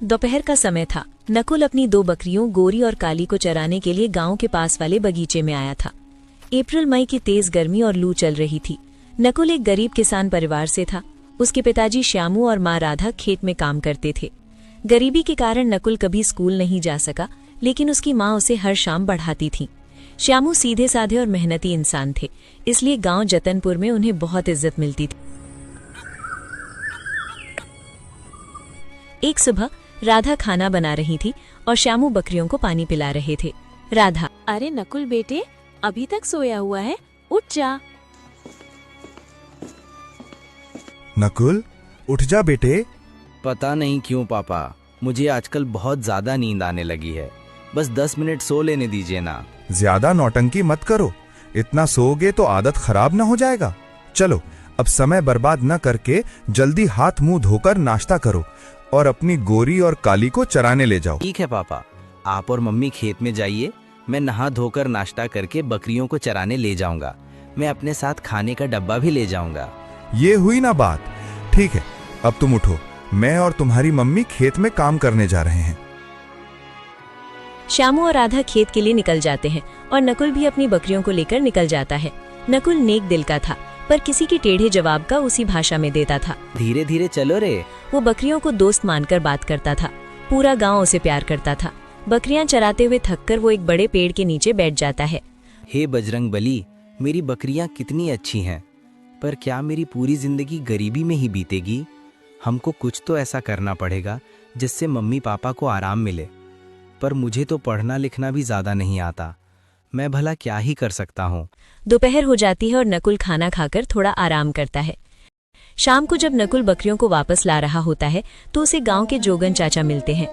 दोपहर का समय था। नकुल अपनी 2 बकरियों गोरी और काली को चराने के लिए गांव के पास वाले बगीचे में आया था। अप्रैल मई की तेज गर्मी और लू चल रही थी। नकुल एक गरीब किसान परिवार से था। उसके पिताजी श्यामू और माँ राधा खेत में काम करते थे। गरीबी के कारण नकुल कभी स्कूल नहीं जा सका, लेकिन उसकी माँ उसे हर शाम पढ़ाती थी। श्यामू सीधे साधे और मेहनती इंसान थे, इसलिए गांव जतनपुर में उन्हें बहुत इज्जत मिलती थी। एक सुबह राधा खाना बना रही थी और श्यामू बकरियों को पानी पिला रहे थे। राधा, अरे नकुल बेटे, अभी तक सोया हुआ है, उठ जा। नकुल, उठ जा बेटे। पता नहीं क्यों पापा, मुझे आजकल बहुत ज्यादा नींद आने लगी है। बस 10 मिनट सो लेने दीजिए ना। ज्यादा नौटंकी मत करो, इतना सोओगे तो आदत खराब न हो जाएगा। चलो अब समय बर्बाद न करके जल्दी हाथ मुंह धोकर नाश्ता करो और अपनी गोरी और काली को चराने ले जाओ। ठीक है पापा, आप और मम्मी खेत में जाइए, मैं नहा धोकर नाश्ता करके बकरियों को चराने ले जाऊंगा। मैं अपने साथ खाने का डब्बा भी ले जाऊंगा। ये हुई ना बात। ठीक है, अब तुम उठो, मैं और तुम्हारी मम्मी खेत में काम करने जा रहे हैं। श्यामू और राधा खेत के लिए निकल जाते हैं और नकुल भी अपनी बकरियों को लेकर निकल जाता है। नकुल नेक दिल का था, पर किसी के टेढ़े जवाब का उसी भाषा में देता था। धीरे धीरे चलो रे। वो बकरियों को दोस्त मानकर बात करता था। पूरा गांव उसे प्यार करता था। बकरियां चराते हुए थककर वो एक बड़े पेड़ के नीचे बैठ जाता है। हे बजरंग बली, मेरी बकरियां कितनी अच्छी हैं, पर क्या मेरी पूरी जिंदगी गरीबी में ही बीतेगी? हमको कुछ तो ऐसा करना पड़ेगा जिससे मम्मी पापा को आराम मिले। पर मुझे तो पढ़ना लिखना भी ज्यादा नहीं आता, मैं भला क्या ही कर सकता हूँ। दोपहर हो जाती है और नकुल खाना खाकर थोड़ा आराम करता है। शाम को जब नकुल बकरियों को वापस ला रहा होता है तो उसे गांव के जोगन चाचा मिलते हैं।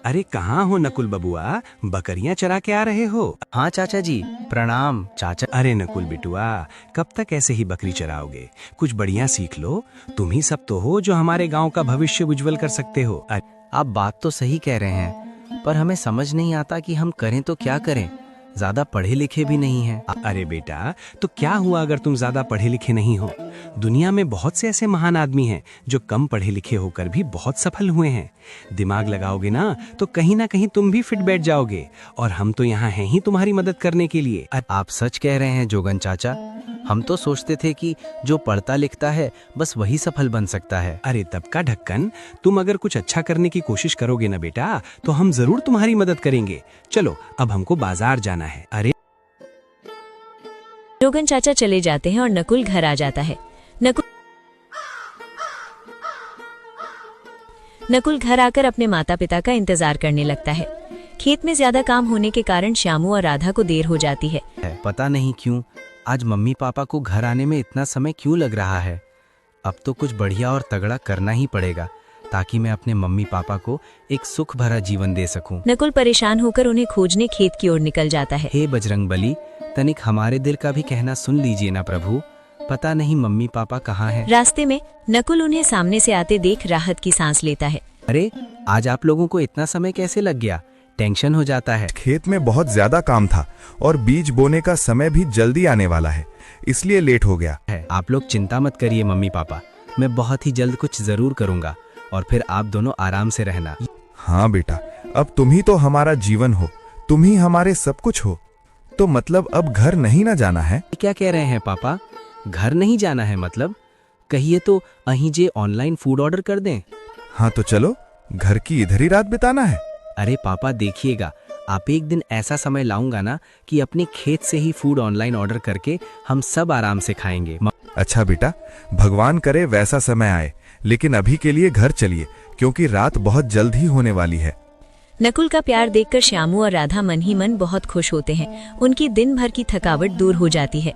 अरे कहाँ हो नकुल बबुआ, बकरियां चरा के आ रहे हो? हाँ चाचा जी, प्रणाम चाचा। अरे नकुल बिटुआ, कब तक ऐसे ही बकरी चराओगे? कुछ बढ़िया सीख लो। तुम ही सब तो हो जो हमारे गांव का भविष्य उज्जवल कर सकते हो। आप बात तो सही कह रहे हैं, पर हमें समझ नहीं आता कि हम करें तो क्या करें। ज्यादा पढ़े लिखे भी नहीं हैं। अरे बेटा, तो क्या हुआ अगर तुम ज्यादा पढ़े लिखे नहीं हो? दुनिया में बहुत से ऐसे महान आदमी हैं जो कम पढ़े लिखे होकर भी बहुत सफल हुए हैं। दिमाग लगाओगे ना तो कहीं ना कहीं तुम भी फिट बैठ जाओगे, और हम तो यहाँ हैं ही तुम्हारी मदद करने के लिए। आप सच कह रहे हैं जोगन चाचा। हम तो सोचते थे कि जो पढ़ता लिखता है बस वही सफल बन सकता है। अरे तब का ढक्कन, तुम अगर कुछ अच्छा करने की कोशिश करोगे ना बेटा, तो हम जरूर तुम्हारी मदद करेंगे। चलो अब हमको बाजार जाना है। अरे जोगन चाचा चले जाते हैं और नकुल घर आ जाता है। नकुल घर आकर अपने माता पिता का इंतजार करने लगता है। खेत में ज्यादा काम होने के कारण श्यामू और राधा को देर हो जाती है। पता नहीं क्यों आज मम्मी पापा को घर आने में इतना समय क्यों लग रहा है। अब तो कुछ बढ़िया और तगड़ा करना ही पड़ेगा ताकि मैं अपने मम्मी पापा को एक सुख भरा जीवन दे सकूं। नकुल परेशान होकर उन्हें खोजने खेत की ओर निकल जाता है। हे बजरंग बली, तनिक हमारे दिल का भी कहना सुन लीजिए ना प्रभु। पता नहीं मम्मी पापा कहाँ हैं। रास्ते में नकुल उन्हें सामने से आते देख राहत की सांस लेता है। अरे आज आप लोगों को इतना समय कैसे लग गया? टेंशन हो जाता है। खेत में बहुत ज्यादा काम था और बीज बोने का समय भी जल्दी आने वाला है, इसलिए लेट हो गया है। आप लोग चिंता मत करिए मम्मी पापा, मैं बहुत ही जल्द कुछ जरूर करूंगा और फिर आप दोनों आराम से रहना। हाँ बेटा, अब तुम ही तो हमारा जीवन हो, तुम ही हमारे सब कुछ हो। तो मतलब अब घर नहीं ना जाना है? क्या कह रहे हैं पापा? घर नहीं जाना है मतलब? कहिए तो अहीं जे ऑनलाइन फूड ऑर्डर कर दें। हाँ तो चलो, घर की इधर ही रात बिताना है। अरे पापा देखिएगा, आप एक दिन ऐसा समय लाऊंगा ना कि अपने खेत से ही फूड ऑनलाइन ऑर्डर करके हम सब आराम से खाएंगे। अच्छा बेटा, भगवान करे वैसा समय आए, लेकिन अभी के लिए घर चलिए क्योंकि रात बहुत जल्द ही होने वाली है। नकुल का प्यार देखकर श्यामू और राधा मन ही मन बहुत खुश होते हैं। उनकी दिन भर की थकावट दूर हो जाती है।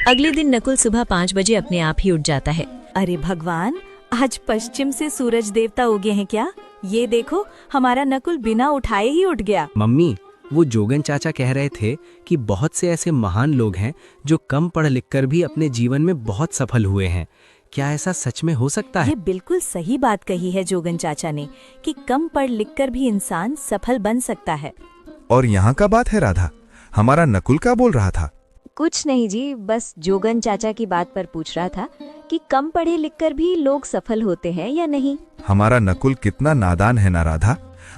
अगले दिन नकुल सुबह 5 बजे अपने आप ही उठ जाता है। अरे भगवान, आज पश्चिम से सूरज देवता उगे हैं क्या? ये देखो, हमारा नकुल बिना उठाए ही उठ गया। मम्मी, वो जोगन चाचा कह रहे थे कि बहुत से ऐसे महान लोग हैं जो कम पढ़ लिख कर भी अपने जीवन में बहुत सफल हुए हैं। क्या ऐसा सच में हो सकता है? ये बिल्कुल सही बात कही है जोगन चाचा ने कि कम पढ़ लिख कर भी इंसान सफल बन सकता है। और यहाँ का बात है राधा, हमारा नकुल क्या बोल रहा था? कुछ नहीं जी, बस जोगन चाचा की बात पर पूछ रहा था कि कम पढ़े लिखकर भी लोग सफल होते हैं या नहीं। हमारा नकुल कितना नादान है ना राधा,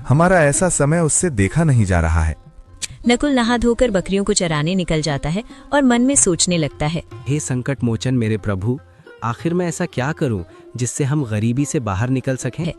हमारा ऐसा समय उससे देखा नहीं जा रहा है। नकुल नहा धोकर बकरियों को चराने निकल जाता है और मन में सोचने लगता है, हे संकट मोचन मेरे प्रभु, आखिर मैं ऐसा क्या करूं जिससे हम गरीबी से बाहर निकल सकें।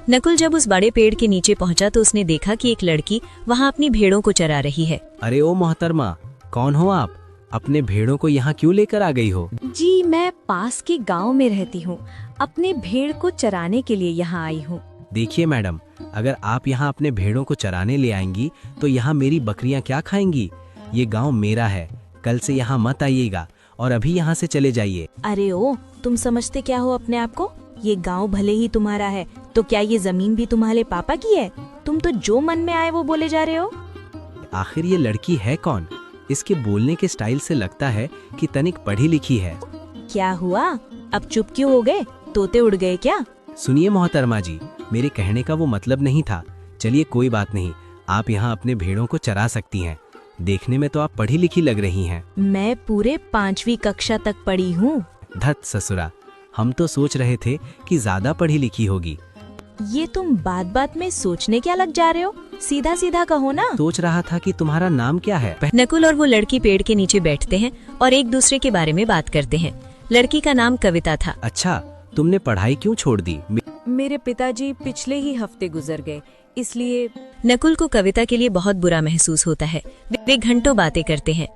नकुल जब उस बड़े पेड़ के नीचे पहुंचा तो उसने देखा कि एक लड़की वहां अपनी भेड़ों को चरा रही है। अरे ओ मोहतरमा, कौन हो आप? अपने भेड़ों को यहाँ क्यों लेकर आ गई हो? जी मैं पास के गांव में रहती हूँ, अपने भेड़ को चराने के लिए यहाँ आई हूँ। देखिए मैडम, अगर आप यहाँ अपने भेड़ों को चराने ले आएंगी तो यहाँ मेरी बकरियाँ क्या खाएंगी? ये गांव मेरा है, कल से यहाँ मत आइएगा और अभी यहाँ से चले जाइए। अरे ओ, तुम समझते क्या हो अपने आप को? ये गांव भले ही तुम्हारा है तो क्या ये जमीन भी तुम्हारे पापा की है? तुम तो जो मन में आए वो बोले जा रहे हो। आखिर ये लड़की है कौन? इसके बोलने के स्टाइल से लगता है कि तनिक पढ़ी लिखी है। क्या हुआ, अब चुप क्यों हो गए? तोते उड़ गए क्या? सुनिए मोहतरमा जी, मेरे कहने का वो मतलब नहीं था। चलिए कोई बात नहीं, आप यहाँ अपने भेड़ों को चरा सकती हैं। देखने में तो आप पढ़ी लिखी लग रही हैं। मैं पूरे 5वीं कक्षा तक पढ़ी हूँ। धत ससुरा, हम तो सोच रहे थे कि ज्यादा पढ़ी लिखी होगी। ये तुम बात बात में सोचने क्या लग जा रहे हो? सीधा सीधा कहो ना। सोच रहा था कि तुम्हारा नाम क्या है। नकुल और वो लड़की पेड़ के नीचे बैठते हैं और एक दूसरे के बारे में बात करते हैं। लड़की का नाम कविता था। अच्छा, तुमने पढ़ाई क्यों छोड़ दी? मेरे पिताजी पिछले ही हफ्ते गुजर गए, इसलिए। नकुल को कविता के लिए बहुत बुरा महसूस होता है। वे घंटों बातें करते हैं।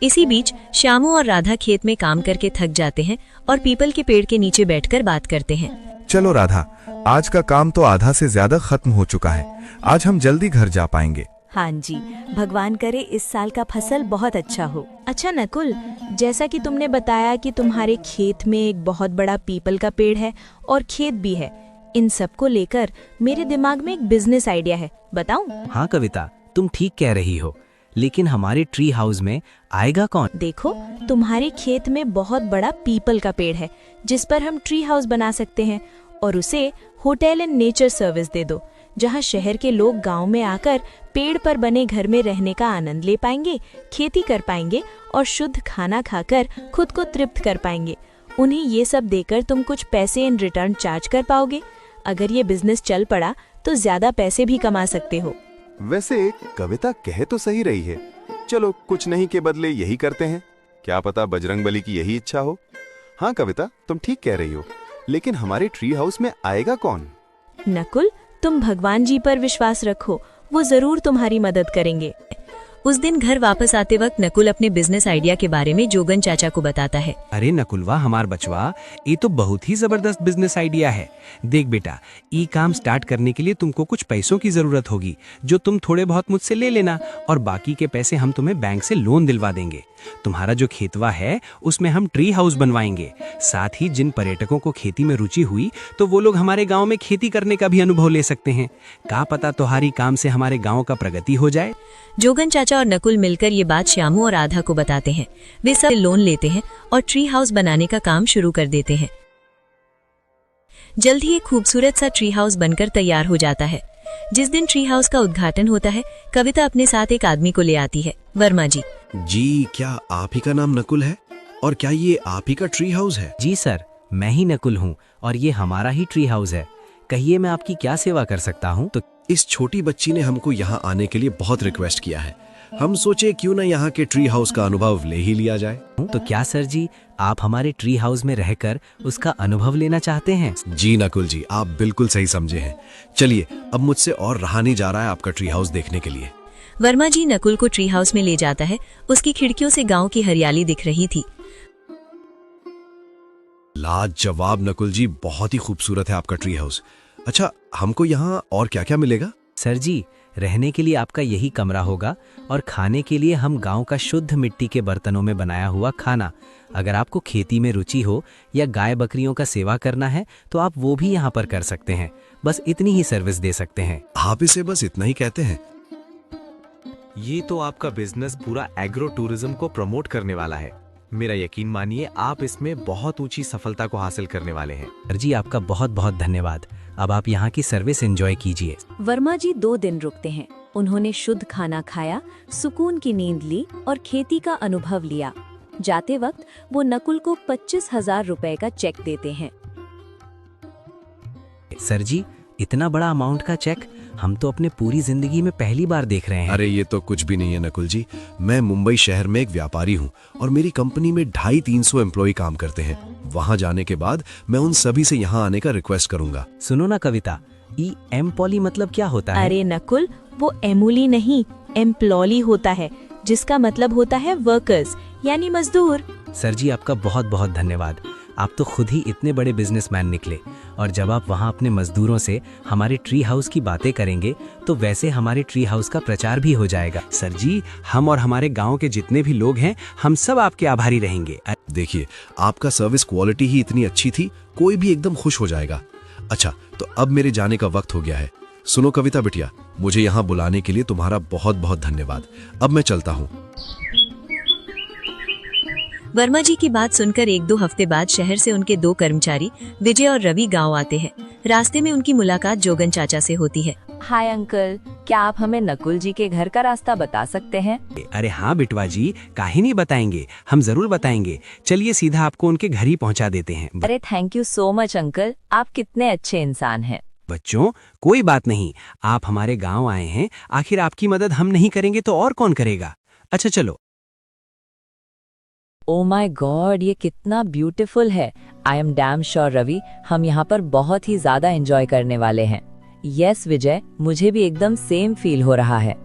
इसी बीच श्यामू और राधा खेत में काम करके थक जाते हैं और पीपल के पेड़ के नीचे बैठकर बात करते हैं। चलो राधा, आज का काम तो आधा से ज्यादा खत्म हो चुका है। आज हम जल्दी घर जा पाएंगे। हाँ जी, भगवान करे इस साल का फसल बहुत अच्छा हो। अच्छा नकुल, जैसा कि तुमने बताया कि तुम्हारे खेत में एक बहुत बड़ा पीपल का पेड़ है और खेत भी है, इन सब को लेकर मेरे दिमाग में एक बिजनेस आइडिया है, बताऊं? हाँ कविता, तुम ठीक कह रही हो, लेकिन हमारे ट्री हाउस में आएगा कौन? देखो, तुम्हारे खेत में बहुत बड़ा पीपल का पेड़ है जिस पर हम ट्री हाउस बना सकते हैं और उसे होटल एंड नेचर सर्विस दे दो, जहां शहर के लोग गांव में आकर पेड़ पर बने घर में रहने का आनंद ले पाएंगे, खेती कर पाएंगे और शुद्ध खाना खाकर खुद को तृप्त कर पाएंगे। उन्हें ये सब देकर तुम कुछ पैसे इन रिटर्न चार्ज कर पाओगे। अगर ये बिजनेस चल पड़ा तो ज्यादा पैसे भी कमा सकते हो। वैसे कविता कह तो सही रही है, चलो कुछ नहीं के बदले यही करते हैं। क्या पता बजरंगबली की यही इच्छा हो। हाँ कविता, तुम ठीक कह रही हो, लेकिन हमारे ट्री हाउस में आएगा कौन? नकुल, तुम भगवान जी पर विश्वास रखो, वो जरूर तुम्हारी मदद करेंगे। उस दिन घर वापस आते वक्त नकुल अपने बिजनेस आइडिया के बारे में जोगन चाचा को बताता है। अरे नकुलवा, हमार बचवा, ये तो बहुत ही जबरदस्त बिजनेस आइडिया है। देख बेटा, ई काम स्टार्ट करने के लिए तुमको कुछ पैसों की जरूरत होगी, जो तुम थोड़े बहुत मुझसे ले लेना और बाकी के पैसे हम तुम्हें बैंक से लोन दिलवा देंगे। तुम्हारा जो खेतवा है उसमें हम ट्री हाउस बनवाएंगे। साथ ही जिन पर्यटकों को खेती में रुचि हुई तो वो लोग हमारे गांव में खेती करने का भी अनुभव ले सकते हैं। क्या पता तुम्हारी काम से हमारे गांव का प्रगति हो जाए। जोगन चाचा और नकुल मिलकर ये बात श्यामू और राधा को बताते हैं। वे सब लोन लेते हैं और ट्री हाउस बनाने का काम शुरू कर देते हैं। जल्द ही एक खूबसूरत सा ट्री हाउस बनकर तैयार हो जाता है। जिस दिन ट्री हाउस का उद्घाटन होता है, कविता अपने साथ एक आदमी को ले आती है। वर्मा जी। जी, क्या आप ही का नाम नकुल है? और क्या ये आप ही का ट्री हाउस है? जी सर, मैं ही नकुल हूँ और ये हमारा ही ट्री हाउस है। कहिए मैं आपकी क्या सेवा कर सकता हूँ? तो इस छोटी बच्ची ने हमको यहाँ आने के लिए बहुत रिक्वेस्ट किया है। हम सोचे क्यों ना यहाँ के ट्री हाउस का अनुभव ले ही लिया जाए। तो क्या सर जी, आप हमारे ट्री हाउस में रहकर उसका अनुभव लेना चाहते हैं? जी नकुल जी, आप बिल्कुल सही समझे हैं। चलिए, अब मुझसे और रहा नहीं जा रहा है आपका ट्री हाउस देखने के लिए। वर्मा जी नकुल को ट्री हाउस में ले जाता है। उसकी खिड़कियों से गांव की हरियाली दिख रही थी। लाजवाब नकुल जी, बहुत ही खूबसूरत है आपका ट्री हाउस। अच्छा, हमको यहाँ और क्या क्या मिलेगा? सर जी, रहने के लिए आपका यही कमरा होगा और खाने के लिए हम गांव का शुद्ध मिट्टी के बर्तनों में बनाया हुआ खाना। अगर आपको खेती में रुचि हो या गाय बकरियों का सेवा करना है तो आप वो भी यहाँ पर कर सकते हैं। बस इतनी ही सर्विस दे सकते हैं। आप इसे बस इतना ही कहते हैं? ये तो आपका बिजनेस पूरा एग्रो टूरिज्म को प्रमोट करने वाला है। मेरा यकीन मानिए, आप इसमें बहुत ऊंची सफलता को हासिल करने वाले हैं। सर जी, आपका बहुत बहुत धन्यवाद। अब आप यहाँ की सर्विस एंजॉय कीजिए। वर्मा जी 2 दिन रुकते हैं। उन्होंने शुद्ध खाना खाया, सुकून की नींद ली और खेती का अनुभव लिया। जाते वक्त वो नकुल को 25,000 रुपए का चेक देते हैं। सर जी, इतना बड़ा अमाउंट का चेक हम तो अपने पूरी जिंदगी में पहली बार देख रहे हैं। अरे ये तो कुछ भी नहीं है नकुल जी। मैं मुंबई शहर में एक व्यापारी हूँ और मेरी कंपनी में 250-300 एम्प्लॉय काम करते हैं। वहाँ जाने के बाद मैं उन सभी से यहाँ आने का रिक्वेस्ट करूंगा। सुनो ना कविता, एम पॉली मतलब क्या होता है? अरे नकुल, वो एमुली नहीं, एम्प्लॉली होता है, जिसका मतलब होता है वर्कर्स यानी मजदूर। सर जी, आपका बहुत बहुत धन्यवाद। आप तो खुद ही इतने बड़े बिजनेसमैन निकले, और जब आप वहाँ अपने मजदूरों से हमारे ट्री हाउस की बातें करेंगे तो वैसे हमारे ट्री हाउस का प्रचार भी हो जाएगा। सर जी, हम और हमारे गांव के जितने भी लोग हैं, हम सब आपके आभारी रहेंगे। देखिए, आपका सर्विस क्वालिटी ही इतनी अच्छी थी, कोई भी एकदम खुश हो जाएगा। अच्छा, तो अब मेरे जाने का वक्त हो गया है। सुनो कविता बिटिया, मुझे यहाँ बुलाने के लिए तुम्हारा बहुत बहुत धन्यवाद। अब मैं चलता हूँ। वर्मा जी की बात सुनकर 1-2 हफ्ते बाद शहर से उनके 2 कर्मचारी विजय और रवि गांव आते हैं। रास्ते में उनकी मुलाकात जोगन चाचा से होती है। हाय अंकल, क्या आप हमें नकुल जी के घर का रास्ता बता सकते हैं? अरे हाँ बिटवा जी, काहे नहीं बताएंगे, हम जरूर बताएंगे। चलिए सीधा आपको उनके घर ही पहुँचा देते हैं। अरे thank you so much uncle, आप कितने अच्छे इंसान हैं। बच्चों, कोई बात नहीं, आप हमारे गाँव आए हैं, आखिर आपकी मदद हम नहीं करेंगे तो और कौन करेगा। अच्छा चलो। ओ माय गॉड, ये कितना ब्यूटीफुल है। I am damn sure Ravi, हम यहाँ पर बहुत ही ज्यादा एंजॉय करने वाले हैं। यस विजय, मुझे भी एकदम सेम फील हो रहा है।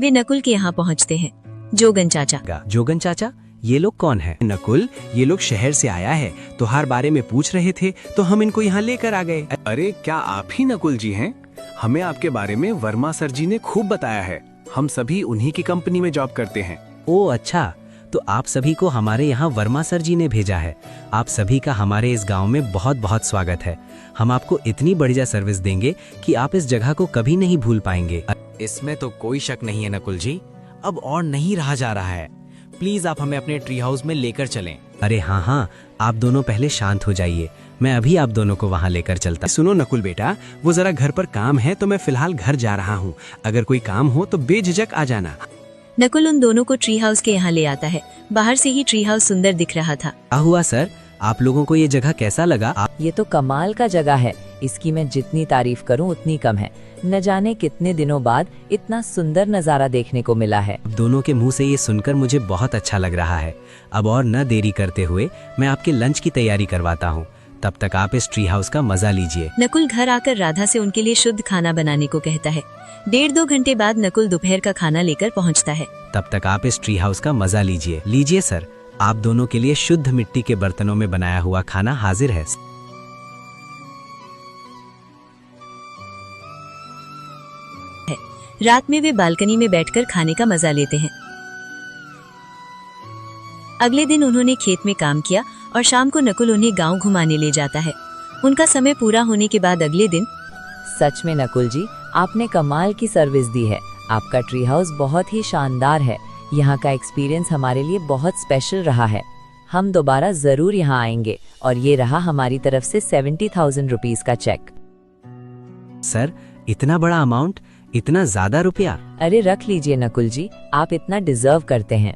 वे नकुल के यहाँ पहुँचते हैं। जोगन चाचा। जोगन चाचा, ये लोग कौन है? नकुल, ये लोग शहर से आया है, तुहार बारे में पूछ रहे थे तो हम इनको यहाँ लेकर आ गए। अरे क्या आप ही नकुल जी हैं? हमें आपके बारे में वर्मा सर जी ने खूब बताया है। हम सभी उन्हीं की कंपनी में जॉब करते हैं। ओ अच्छा, तो आप सभी को हमारे यहाँ वर्मा सर जी ने भेजा है। आप सभी का हमारे इस गांव में बहुत बहुत स्वागत है। हम आपको इतनी बढ़िया सर्विस देंगे कि आप इस जगह को कभी नहीं भूल पाएंगे। इसमें तो कोई शक नहीं है नकुल जी, अब और नहीं रहा जा रहा है। प्लीज आप हमें अपने ट्री हाउस में लेकर चलें। अरे हाँ हाँ, आप दोनों पहले शांत हो जाइए, मैं अभी आप दोनों को वहाँ लेकर चलता। सुनो नकुल बेटा, वो जरा घर पर काम है तो मैं फिलहाल घर जा रहा हूँ। अगर कोई काम हो तो बेझिझक आ जाना। नकुल उन दोनों को ट्री हाउस के यहाँ ले आता है। बाहर से ही ट्री हाउस सुंदर दिख रहा था। क्या हुआ सर, आप लोगों को ये जगह कैसा लगा? ये तो कमाल का जगह है, इसकी मैं जितनी तारीफ करूं उतनी कम है। न जाने कितने दिनों बाद इतना सुंदर नजारा देखने को मिला है। दोनों के मुंह से ये सुनकर मुझे बहुत अच्छा लग रहा है। अब और न देरी करते हुए मैं आपके लंच की तैयारी करवाता हूँ, तब तक आप इस ट्री हाउस का मजा लीजिए। नकुल घर आकर राधा से उनके लिए शुद्ध खाना बनाने को कहता है। 1.5-2 घंटे बाद नकुल दोपहर का खाना लेकर पहुंचता है। तब तक आप इस ट्री हाउस का मजा लीजिए। लीजिए सर, आप दोनों के लिए शुद्ध मिट्टी के बर्तनों में बनाया हुआ खाना हाजिर है। रात में वे बालकनी में बैठकर खाने का मजा लेते हैं। अगले दिन उन्होंने खेत में काम किया और शाम को नकुल उन्हें गांव घुमाने ले जाता है। उनका समय पूरा होने के बाद अगले दिन। सच में नकुल जी, आपने कमाल की सर्विस दी है। आपका ट्री हाउस बहुत ही शानदार है। यहाँ का एक्सपीरियंस हमारे लिए बहुत स्पेशल रहा है। हम दोबारा जरूर यहाँ आएंगे। और ये रहा हमारी तरफ से 70,000 रुपीज का चेक। सर, इतना बड़ा अमाउंट, इतना ज्यादा रुपया? अरे रख लीजिए नकुल जी, आप इतना डिजर्व करते हैं।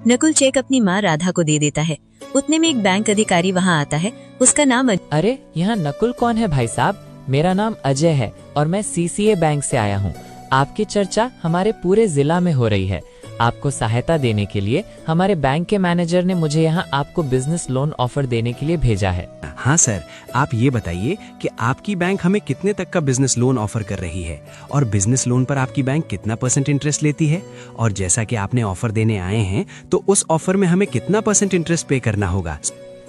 नकुल चेक अपनी माँ राधा को दे देता है। उतने में एक बैंक अधिकारी वहाँ आता है। उसका नाम अरे यहाँ नकुल कौन है भाई साहब? मेरा नाम अजय है और मैं CCA बैंक से आया हूँ। आपकी चर्चा हमारे पूरे जिला में हो रही है। आपको सहायता देने के लिए हमारे बैंक के मैनेजर ने मुझे यहाँ आपको बिजनेस लोन ऑफर देने के लिए भेजा है। हाँ सर, आप ये बताइए कि आपकी बैंक हमें कितने तक का बिजनेस लोन ऑफर कर रही है और बिजनेस लोन पर आपकी बैंक कितना % इंटरेस्ट लेती है, और जैसा कि आपने ऑफर देने आए हैं तो उस ऑफर में हमें कितना % इंटरेस्ट पे करना होगा?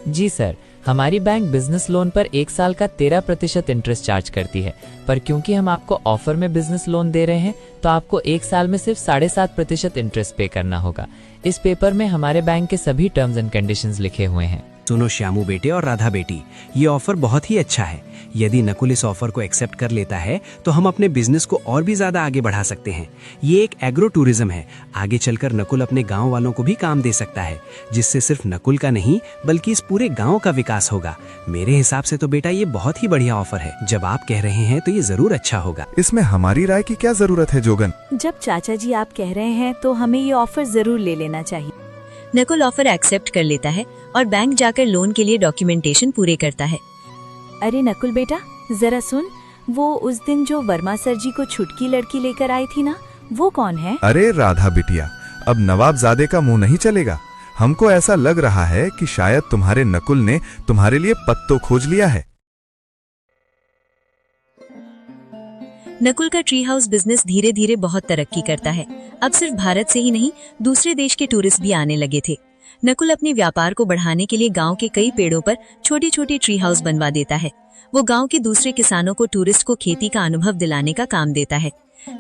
जी सर, हमारी बैंक बिजनेस लोन पर 1 साल का 13% इंटरेस्ट चार्ज करती है, पर क्योंकि हम आपको ऑफर में बिजनेस लोन दे रहे हैं तो आपको 1 साल में सिर्फ 7.5% इंटरेस्ट पे करना होगा। इस पेपर में हमारे बैंक के सभी टर्म्स एंड कंडीशंस लिखे हुए हैं। सुनो श्यामू बेटे और राधा बेटी, ये ऑफर बहुत ही अच्छा है। यदि नकुल इस ऑफर को एक्सेप्ट कर लेता है तो हम अपने बिजनेस को और भी ज्यादा आगे बढ़ा सकते हैं। ये एक एग्रो टूरिज्म है। आगे चलकर नकुल अपने गांव वालों को भी काम दे सकता है, जिससे सिर्फ नकुल का नहीं बल्कि इस पूरे गांव का विकास होगा। मेरे हिसाब से तो बेटा ये बहुत ही बढ़िया ऑफर है। जब आप कह रहे हैं तो ये जरूर अच्छा होगा। इसमें हमारी राय की क्या जरूरत है जोगन? जब चाचा जी आप कह रहे हैं तो हमें ये ऑफर जरूर ले लेना चाहिए। नकुल ऑफर एक्सेप्ट कर लेता है और बैंक जाकर लोन के लिए डॉक्यूमेंटेशन पूरे करता है। अरे नकुल बेटा, जरा सुन, वो उस दिन जो वर्मा सर जी को छुटकी लड़की लेकर आई थी ना, वो कौन है? अरे राधा बिटिया, अब नवाबजादे का मुंह नहीं चलेगा। हमको ऐसा लग रहा है कि शायद तुम्हारे नकुल ने तुम्हारे लिए पत्तो खोज लिया है। नकुल का ट्री हाउस बिजनेस धीरे धीरे बहुत तरक्की करता है। अब सिर्फ भारत से ही नहीं, दूसरे देश के टूरिस्ट भी आने लगे थे। नकुल अपने व्यापार को बढ़ाने के लिए गांव के कई पेड़ों पर छोटे छोटे ट्री हाउस बनवा देता है। वो गांव के दूसरे किसानों को टूरिस्ट को खेती का अनुभव दिलाने का काम देता है।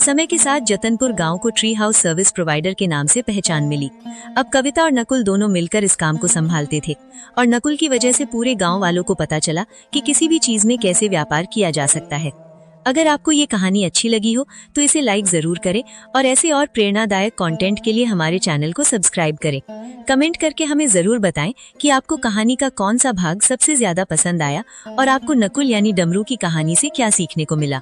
समय के साथ जतनपुर गांव को ट्री हाउस सर्विस प्रोवाइडर के नाम से पहचान मिली। अब कविता और नकुल दोनों मिलकर इस काम को संभालते थे और नकुल की वजह से पूरे गांव वालों को पता चला कि किसी भी चीज में कैसे व्यापार किया जा सकता है। अगर आपको ये कहानी अच्छी लगी हो तो इसे लाइक जरूर करें और ऐसे और प्रेरणादायक कंटेंट के लिए हमारे चैनल को सब्सक्राइब करें। कमेंट करके हमें जरूर बताएं कि आपको कहानी का कौन सा भाग सबसे ज्यादा पसंद आया और आपको नकुल यानी डमरू की कहानी से क्या सीखने को मिला।